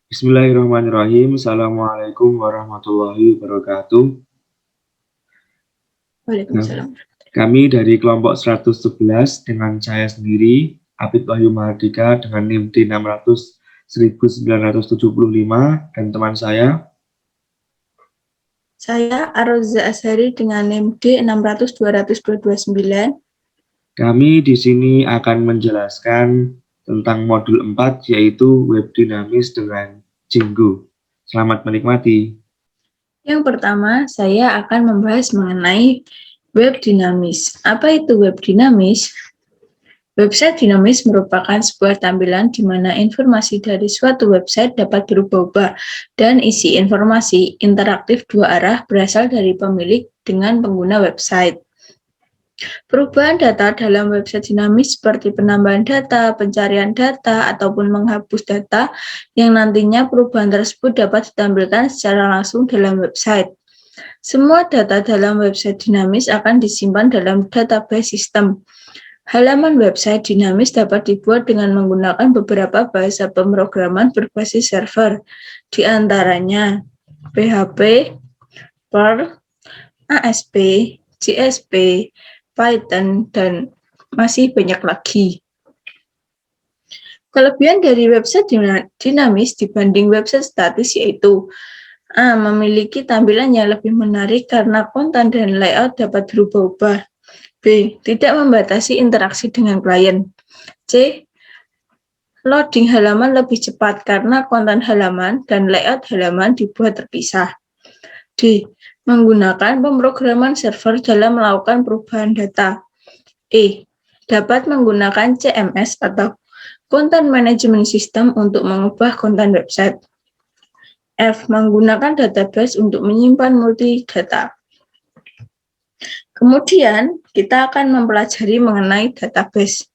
Bismillahirrahmanirrahim. Assalamualaikum warahmatullahi wabarakatuh. Nah, Waalaikumsalam. kami dari kelompok 111 dengan saya sendiri, Apit Wahyu Mahardika dengan NIM D600 1975 dan teman saya. Saya Aroza Azhari dengan NIM D600-200-229. Kami di sini akan menjelaskan tentang modul 4 yaitu web dinamis dengan Django. Selamat menikmati. Yang pertama, saya akan membahas mengenai web dinamis. Apa itu web dinamis? Website dinamis merupakan sebuah tampilan di mana informasi dari suatu website dapat berubah-ubah dan isi informasi interaktif dua arah berasal dari pemilik dengan pengguna website. Perubahan data dalam website dinamis seperti penambahan data, pencarian data, ataupun menghapus data yang nantinya perubahan tersebut dapat ditampilkan secara langsung dalam website. Semua data dalam website dinamis akan disimpan dalam database sistem. Halaman website dinamis dapat dibuat dengan menggunakan beberapa bahasa pemrograman berbasis server, di antaranya PHP, Perl, ASP, JSP, Python, dan masih banyak lagi. Kelebihan dari website dinamis dibanding website statis yaitu A. Memiliki tampilan yang lebih menarik karena konten dan layout dapat berubah-ubah. B. Tidak membatasi interaksi dengan klien. C. Loading halaman lebih cepat karena konten halaman dan layout halaman dibuat terpisah. D. Menggunakan pemrograman server dalam melakukan perubahan data. E. Dapat menggunakan CMS atau Content Management System untuk mengubah konten website. F. Menggunakan database untuk menyimpan multi data. Kemudian, kita akan mempelajari mengenai database.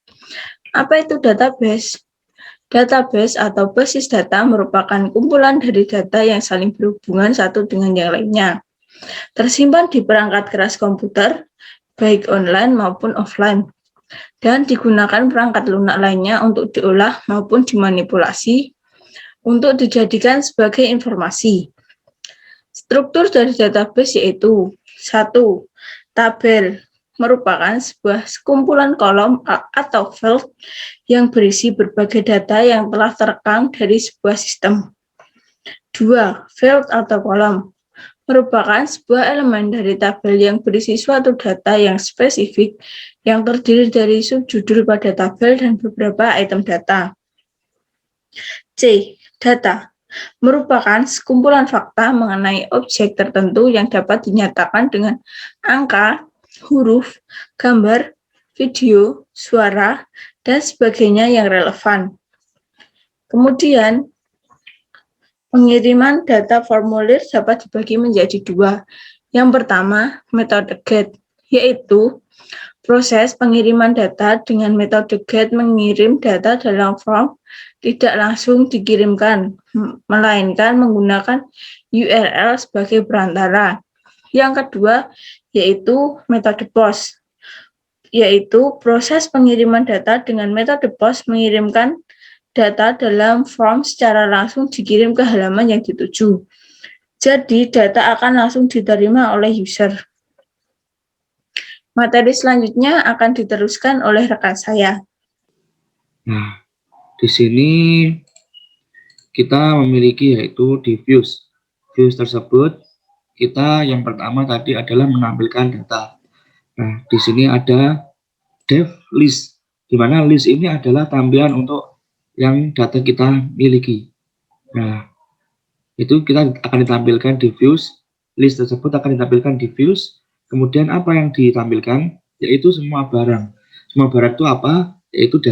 Apa itu database? Database atau basis data merupakan kumpulan dari data yang saling berhubungan satu dengan yang lainnya. Tersimpan di perangkat keras komputer, baik online maupun offline, dan digunakan perangkat lunak lainnya untuk diolah maupun dimanipulasi untuk dijadikan sebagai informasi. Struktur dari database yaitu 1. Tabel merupakan sebuah kumpulan kolom atau field yang berisi berbagai data yang telah terekam dari sebuah sistem. 2. Field atau kolom merupakan sebuah elemen dari tabel yang berisi suatu data yang spesifik yang terdiri dari subjudul pada tabel dan beberapa item data. C. Data merupakan sekumpulan fakta mengenai objek tertentu yang dapat dinyatakan dengan angka, huruf, gambar, video, suara, dan sebagainya yang relevan. Kemudian, pengiriman data formulir dapat dibagi menjadi dua. Yang pertama, metode GET, yaitu proses pengiriman data dengan metode GET mengirim data dalam form tidak langsung dikirimkan, melainkan menggunakan URL sebagai perantara. Yang kedua, yaitu metode POST, yaitu proses pengiriman data dengan metode POST mengirimkan data dalam form secara langsung dikirim ke halaman yang dituju. Jadi, data akan langsung diterima oleh user. Materi selanjutnya akan diteruskan oleh rekan saya. Nah, di sini kita memiliki yaitu di views. Views tersebut kita yang pertama tadi adalah menampilkan data. Nah, di sini ada dev list, di mana list ini adalah tampilan untuk yang data kita miliki. Nah, itu kita akan ditampilkan di views, list tersebut akan ditampilkan di views. Kemudian apa yang ditampilkan? Yaitu semua barang. Semua barang itu apa? Yaitu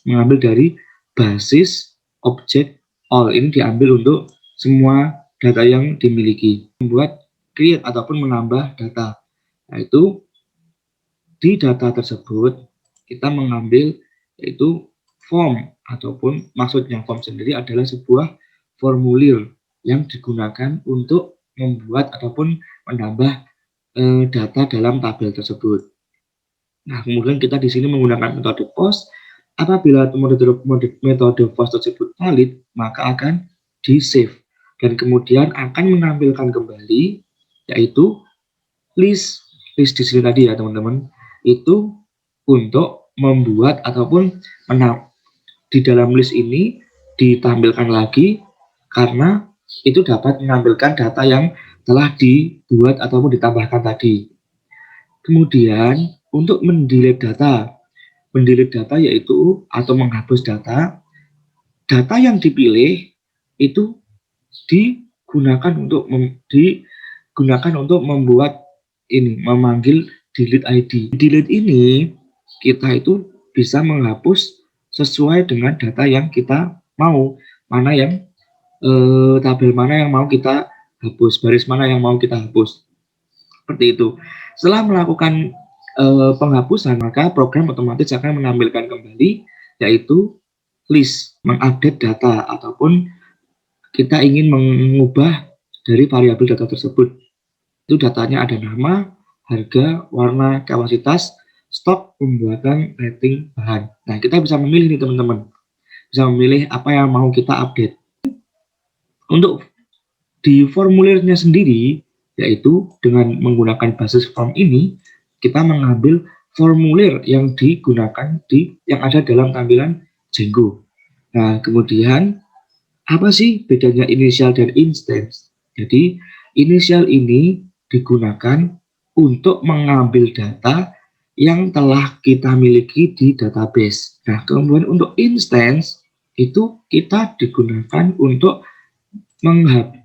mengambil dari basis objek all. Ini diambil untuk semua data yang dimiliki. Membuat create ataupun menambah data. Yaitu di data tersebut kita mengambil yaitu form, ataupun maksudnya form sendiri adalah sebuah formulir yang digunakan untuk membuat ataupun menambah data dalam tabel tersebut. Nah, kemudian kita di sini menggunakan metode POST. Apabila metode POST tersebut valid, maka akan di save dan kemudian akan menampilkan kembali yaitu list di sini tadi ya teman-teman, itu untuk membuat ataupun di dalam list ini ditampilkan lagi karena itu dapat menampilkan data yang telah dibuat ataupun ditambahkan tadi. Kemudian untuk mendelete data yaitu atau menghapus data yang dipilih itu digunakan untuk membuat memanggil delete ID. Delete ini kita itu bisa menghapus sesuai dengan data yang kita mau, mana yang tabel mana yang mau kita hapus, baris mana yang mau kita hapus. Seperti itu. Setelah melakukan penghapusan, maka program otomatis akan menampilkan kembali yaitu list, mengupdate data ataupun kita ingin mengubah dari variabel data tersebut. Itu datanya ada nama, harga, warna, kapasitas, stok, pembuatan, rating, bahan. Nah, kita bisa memilih nih teman-teman. Bisa memilih apa yang mau kita update. Untuk di formulirnya sendiri, yaitu dengan menggunakan basis form ini, kita mengambil formulir yang digunakan yang ada dalam tampilan Django. Nah, kemudian apa sih bedanya inisial dan instance? Jadi, inisial ini digunakan untuk mengambil data yang telah kita miliki di database. Nah, kemudian untuk instance itu kita digunakan untuk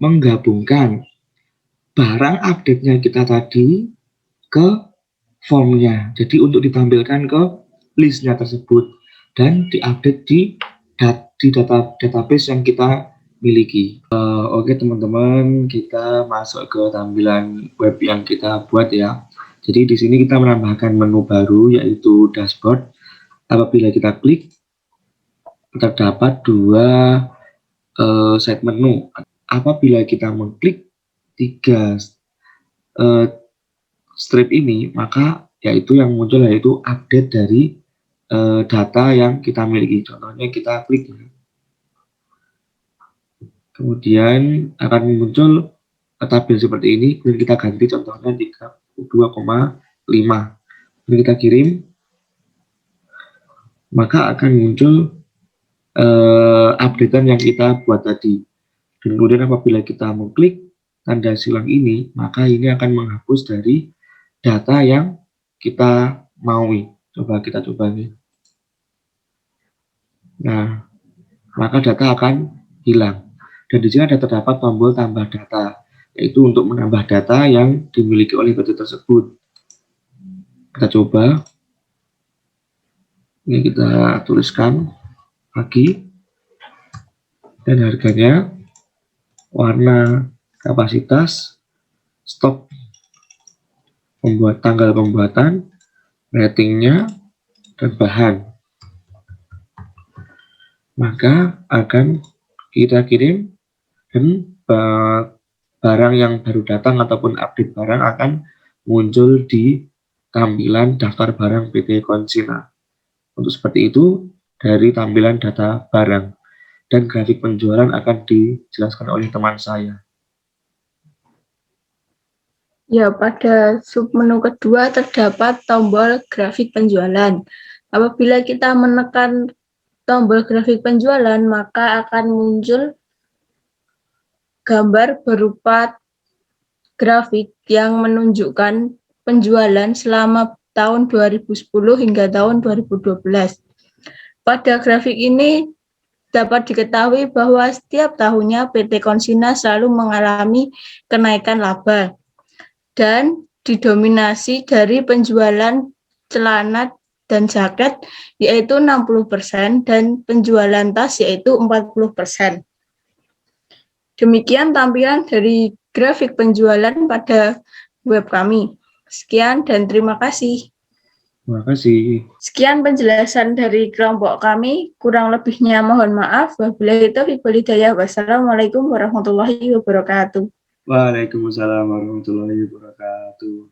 menggabungkan barang update-nya kita tadi ke formnya. Jadi untuk ditampilkan ke list-nya tersebut dan diupdate di database yang kita miliki. Oke teman-teman, kita masuk ke tampilan web yang kita buat ya. Jadi di sini kita menambahkan menu baru yaitu dashboard. Apabila kita klik, terdapat dua set menu. Apabila kita mengklik 3 strip ini, maka yaitu yang muncul yaitu update dari data yang kita miliki. Contohnya kita klik, kemudian akan muncul tabel seperti ini. Kemudian kita ganti contohnya 32,5. Kemudian kita kirim, maka akan muncul updatean yang kita buat tadi. Dan kemudian apabila kita mengklik tanda silang ini, maka ini akan menghapus dari data yang kita maui. Kita coba nih. Nah, maka data akan hilang. Dan di sini ada terdapat tombol tambah data, yaitu untuk menambah data yang dimiliki oleh PT tersebut. Kita coba. Ini kita tuliskan lagi. Dan harganya, warna, kapasitas, stok, tanggal pembuatan, ratingnya, dan bahan. Maka akan kita kirim dan barang yang baru datang ataupun update barang akan muncul di tampilan daftar barang PT Konsina. Untuk seperti itu dari tampilan data barang, dan grafik penjualan akan dijelaskan oleh teman saya. Ya, pada submenu kedua terdapat tombol grafik penjualan. Apabila kita menekan tombol grafik penjualan, maka akan muncul gambar berupa grafik yang menunjukkan penjualan selama tahun 2010 hingga tahun 2012. Pada grafik ini dapat diketahui bahwa setiap tahunnya PT Konsina selalu mengalami kenaikan laba dan didominasi dari penjualan celana dan jaket yaitu 60% dan penjualan tas yaitu 40%. Demikian tampilan dari grafik penjualan pada web kami. Sekian dan terima kasih. Terima kasih. Sekian penjelasan dari kelompok kami. Kurang lebihnya mohon maaf. Wabillahi taufiq wal hidayah. Wassalamualaikum warahmatullahi wabarakatuh. Waalaikumsalam warahmatullahi wabarakatuh.